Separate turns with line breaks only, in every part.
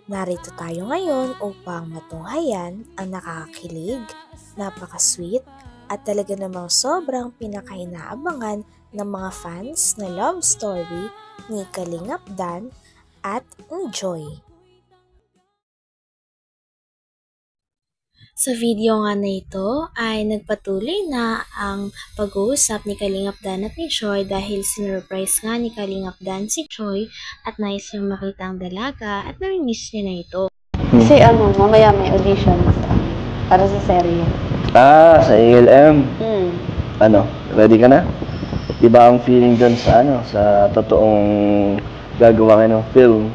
Narito tayo ngayon upang matunghayan ang nakakakilig, napaka-sweet at talaga namang sobrang pinakainaabangan ng mga fans na love story ni Kalingap Dan at ni Joy. Sa video nga na ito ay nagpatuloy na ang pag-uusap ni Kalingap Dan at ni Joy dahil sinurprise nga ni Kalingap Dan si Joy at nais niyang makita ang dalaga at nami-miss niya na ito.
Kasi mamaya may audition para sa serye.
Sa ALM.
Hmm.
Ready ka na? Diba ang feeling dun sa sa totoong gagawa kayo ng film?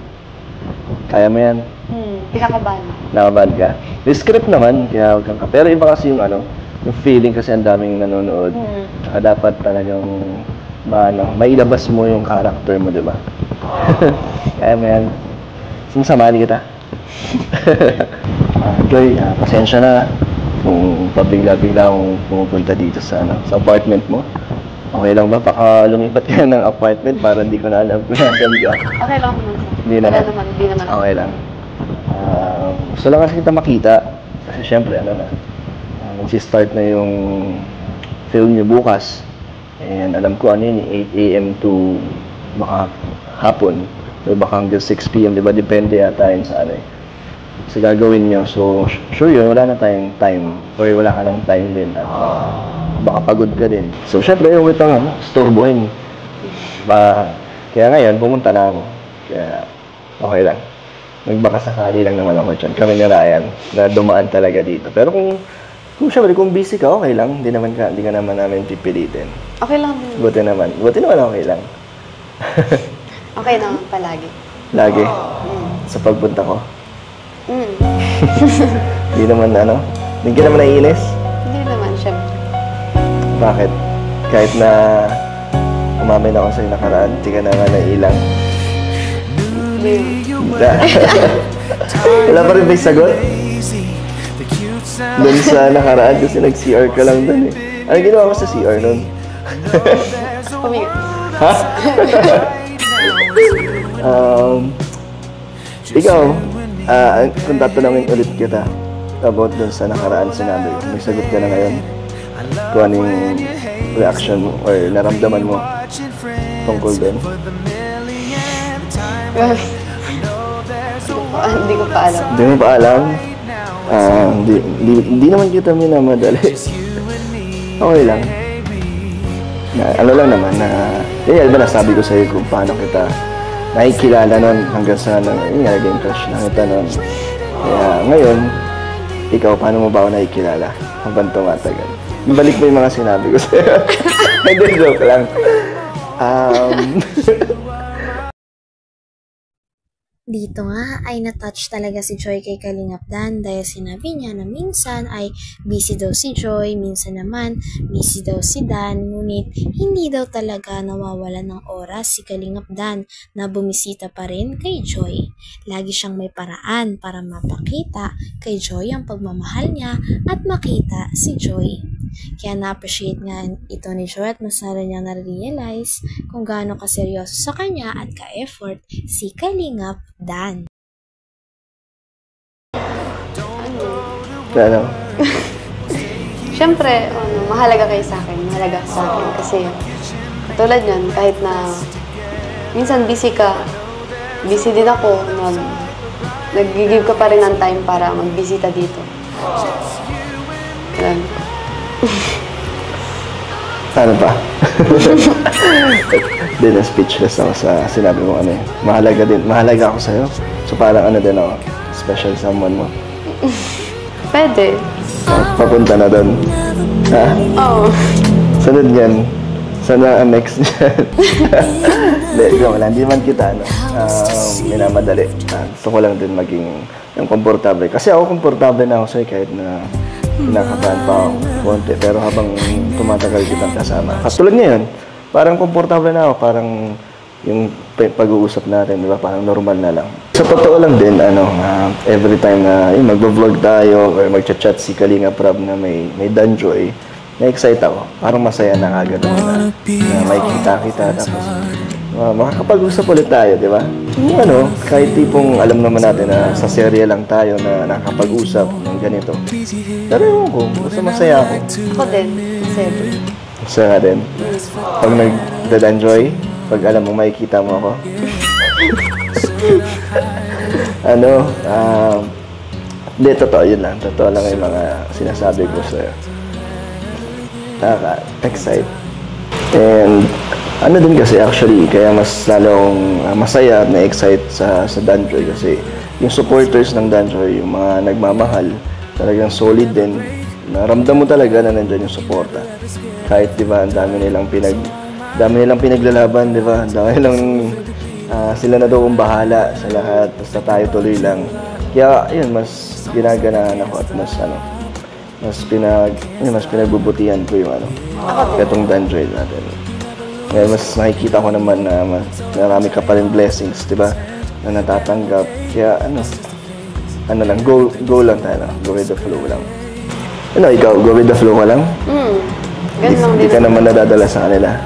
Kaya mo yan?
Kinakabahan.
Nakabad ka? May script naman, kaya huwag kang ka. Pero iba kasi yung yung feeling kasi ang daming nanonood. Saka dapat talagang mailabas mo yung character mo, diba? Kaya mo yan. Sinasamahan kita. Joy, pasensya na kung pabigla-bigla akong pumupunta dito sa apartment mo. Okay lang ba? Baka lumipat ka ng apartment para hindi ko na alam kung nasan ka.
Okay lang naman.
Hindi naman. Okay lang. Gusto lang kasi kita makita. Kasi syempre, magsi-start na yung film niyo bukas. And alam ko 8 AM to baka hapon. O baka hanggang 6 PM, diba? Depende yata yun sa sa gagawin nyo. So, sure yun, wala na tayong time. Or wala ka ng time din. At baka pagod ka din. So, syempre, yung itong storbohin. Kaya ngayon, pumunta na ako. Kaya, okay lang. Nagbaka sakali lang naman ako dyan. Kami ni Ryan, na dumaan talaga dito. Pero syempre, kung busy ka, okay lang. Hindi ka naman namin pipilitin.
Okay lang.
Buti naman okay lang.
Okay naman palagi.
Lagi? Sa pagpunta ko? Hindi naman hindi ka naman naiinis?
Hindi naman, syempre.
Bakit? Kahit na umamin ako sa'yo nakaraan, hindi ka naman naiilang? Wala pa rin ba yung sagot? Doon sa nakaraan kasi nag-CR ka lang doon eh. Ano ginawa ko sa CR nun?
Pumigil.
Ha? Ikaw, kung tatanungin ulit kita about doon sa nakaraan sinabi, may sagot ka na ngayon? Kung ano yung reaction mo or naramdaman mo tungkol doon?
Hindi ko pa alam.
Hindi mo pa alam? Hindi naman kita minamadali. Okay lang. Lang naman ba nasabi ko sa'yo kung paano kita nakikilala nun hanggang sa naging crush na kita nun. Kaya ngayon, ikaw, paano mo ba ako nakikilala habang tumatagal? Balik mo yung mga sinabi ko sa'yo. Hindi, joke lang.
Dito nga ay na-touch talaga si Joy kay Kalingap Dan dahil sinabi niya na minsan ay busy daw si Joy, minsan naman busy daw si Dan, ngunit hindi daw talaga nawawala ng oras si Kalingap Dan na bumisita pa rin kay Joy. Lagi siyang may paraan para mapakita kay Joy ang pagmamahal niya at makita si Joy. Kaya na-appreciate nga ito ni Joy at masara niya na-realize kung gaano kaseryoso sa kanya at ka-effort si Kalingap Dan.
Ano?
Syempre, mahalaga kayo sa akin. Mahalaga ka sa akin. Kasi, katulad yan, kahit na minsan busy ka, busy din ako, nag-give ka pa rin ng time para magbisita dito. Yan.
Ano pa? Hindi na speechless ako sa sinabi mo mahalaga ako sa'yo. So parang din ako, special someone mo.
Pwede.
Papunta na doon. Ha?
Oo.
Sunod yan. Sana ang next dyan. Hindi man kita, minamadali. Gusto ko lang din maging yung komportable. Kasi ako komportable na ako sa'yo kahit na kinakabahan pa ako konti. Pero habang tumatagal kitang kasama. Katulad ngayon, parang komportable na ako. Parang yung pag-uusap natin, di ba? Parang normal na lang. Sa totoo lang din, every time na mag-vlog tayo or mag-chat si Kalingap Rab na may Danjoy, na-excite ako. Parang masaya na agad ako na may kita-kita. Tapos makakapag-usap ulit tayo, di ba? Yung ano, kahit tipong alam naman natin na sa serye lang tayo na nakakapag-usap ng ganito. Pero ewan ko, basta masaya ako.
Ako din, masaya din.
Masaya din. Pag nag-enjoy, pag alam mo makikita mo ako. Hindi, totoo yun lang. Totoo lang yung mga sinasabi ko sa'yo. Nakaka-excite. And ano din kasi actually, kaya mas lalong masaya at na-excite sa Danjoy kasi yung supporters ng Danjoy, yung mga nagmamahal, talagang solid din. Naramdam mo talaga na nandyan yung suporta. Kahit di ba, ang dami nilang pinaglalaban, di ba? Dahil lang sila na daw ang bahala sa lahat, basta tayo tuloy lang. Kaya yun, mas ginaganaan ako at mas pinagbubutihan ko yung itong Danjoy natin. Kaya mas nakikita ko naman na marami ka pa rin blessings, di ba? Na natatanggap. Kaya lang, go lang tayo. Go with the flow lang. Ikaw, go with the flow ka lang?
Ganun lang din.
Hindi ka naman nadadala sa kanila.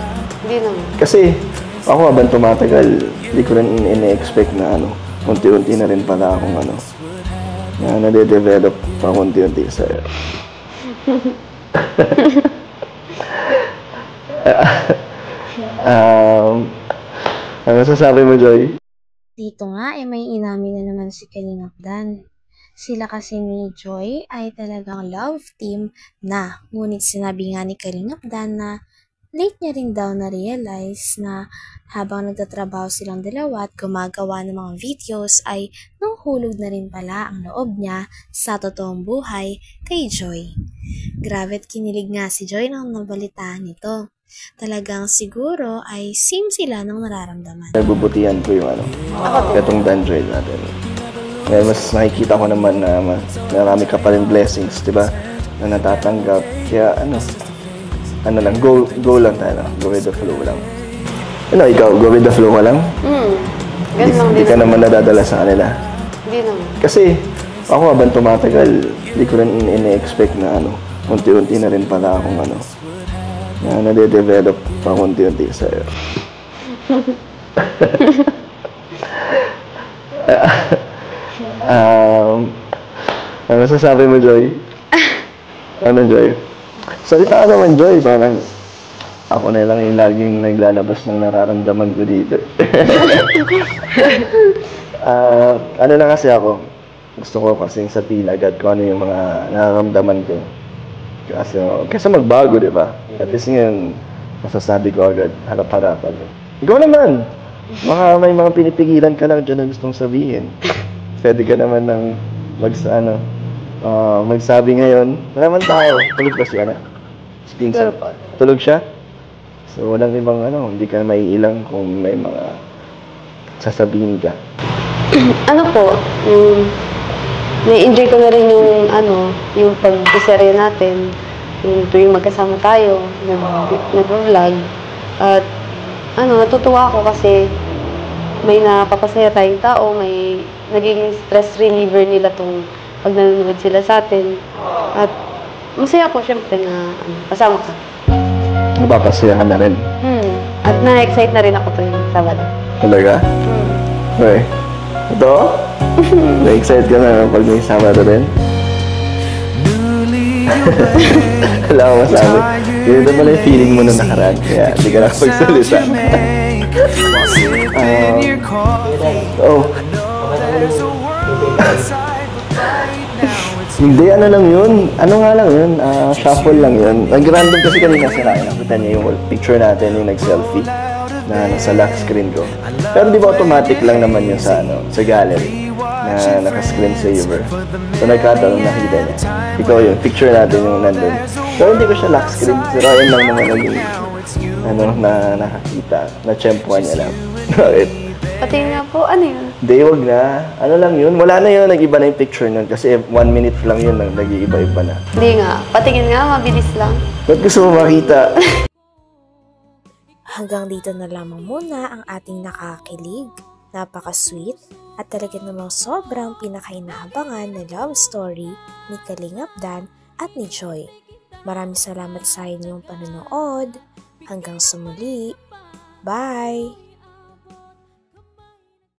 Hindi naman.
Kasi ako habang tumatagal, hindi ko rin in-expect na unti-unti na rin pala akong na nade-develop pa unti-unti sa'yo. Ano sasabi mo, Joy?
Dito nga may inamin na naman si Kalingap Dan. Sila kasi ni Joy ay talagang love team na. Ngunit sinabi nga ni Kalingap Dan na late niya rin daw na-realize na habang nagtatrabaho silang dalawa at gumagawa ng mga videos ay nahulog na rin pala ang loob niya sa totoong buhay kay Joy. Grabe at kinilig nga si Joy nang nabalitaan nito. Talagang siguro ay same sila ng nararamdaman.
Nagbubutihan ko yung itong Danjoy natin. Kaya mas nakikita ko naman na marami ka pa rin blessings, di ba? Na natatanggap. Kaya lang, go lang tayo. Go with the flow lang. Ikaw, go with the flow ka lang?
Ganun lang din.
Hindi ka naman nadadala sa kanila.
Hindi naman.
Kasi ako habang tumatagal, hindi ko rin in-expect na unti-unti na rin pala akong na nade-develop pa unti-unti sa'yo. Ano sasabi mo, Joy? Ano, Joy? Salita ka naman, Joy. Parang ako na lang yung laging naglalabas ng nararamdaman ko dito. Ano lang kasi ako, gusto ko kasing sabihin agad kung ano yung mga nararamdaman ko. Kasi magbago, di ba? At least ngayon, masasabi ko agad, harap-harapan. Ikaw naman! Baka may mga pinipigilan ka lang dyan na gustong sabihin. Pwede ka naman ng magsabi ngayon. Naman tayo. Tulog ba siya na? Tulog siya? So, walang ibang hindi ka maiilang kung may mga sasabihin ka.
Na-enjoy ko na rin yung pag-iserye natin. Yung tuwing magkasama tayo, nag-vlog. At natutuwa ako kasi may napapasaya tayong tao, may nagiging stress reliever nila tong pag nanonood sila sa atin. At masaya ako syempre na kasama ka.
Napapasaya ka na rin?
At na-excite na rin ako tuwing Sabado. Talaga?
Okay. Ito? Na-excite ka na pag may Sabado rin? Wala akong masabi. Ganito pala yung feeling mo nung nakaraan. Kaya hindi ka nakapagsalita. Hindi, lang yun. Ano nga lang yun? Shuffle lang yun. Nag-random kasi kanina si Ryan. Nakita niya yung picture natin, yung nag-selfie na nasa lock screen ko. Pero di ba automatic lang naman yun sa gallery na naka-screen saver. So nagkataon nakita niya. Ikaw yun, picture natin yung nandun. So hindi ko siya lock screen. Si Ryan lang naman naging na nakakita. Na-tsempuan niya lang. Bakit?
Patingin nga po, ano yun?
Hindi, wag na. Ano lang yun? Wala na yun. Nag-iba na yung picture nun. Kasi 1 minute lang yun. Nag-iiba-iba na.
Hindi nga. Patingin nga, mabilis lang.
Ba't gusto mo makita?
Hanggang dito na lamang muna ang ating nakakilig, napaka-sweet, at talaga namang sobrang pinakainahabangan na love story ni Kalingap Dan at ni Joy. Maraming salamat sa inyong panonood. Hanggang sa muli. Bye!